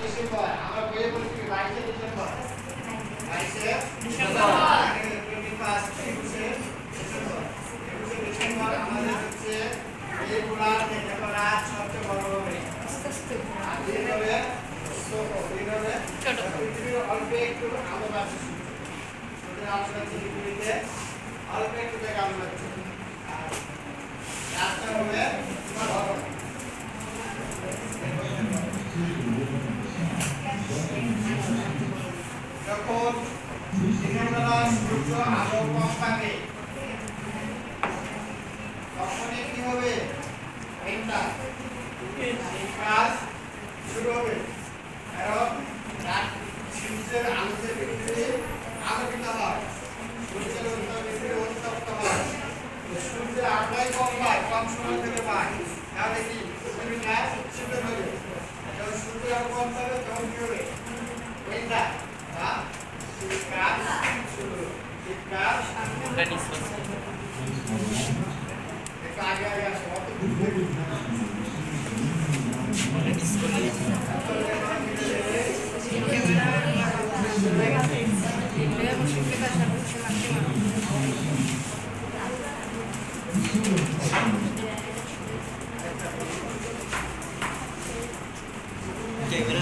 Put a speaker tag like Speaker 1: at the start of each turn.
Speaker 1: December আমরা বইয়ে বলছি 22 ডিসেম্বর 22 ডিসেম্বর এখানে 21 ডিসেম্বর 21 ডিসেম্বর আমাদের হচ্ছে রেগুলার দেখো রাত সবচেয়ে বড় হবে আর দিন হবে ছোট পৃথিবীর অল্প একটু আলো আছে ওদের আসলে পৃথিবীতে অল্প একটু জায়গা আলো আছে আর রাতটা হবে তোমার হবে যখন দিনের বেলা সূর্য আলো কম পাবে তখনই কি হবে একটা কাজ শুরু হবে কারণ সূর্যের আলোতে পৃথিবী আলোকিত হয় সূর্যের পৃথিবী উত্তপ্ত হয় সূর্যের আলোয় কম পায় কম সময় থেকে পায় তাহলে কি পৃথিবীটা শীতল হবে যখন সূর্যের আলো কম পাবে তখন কি হবে এটা বা শীতকাল শুরু শীতকাল একটু আগে আগে আসো অত
Speaker 2: Oke,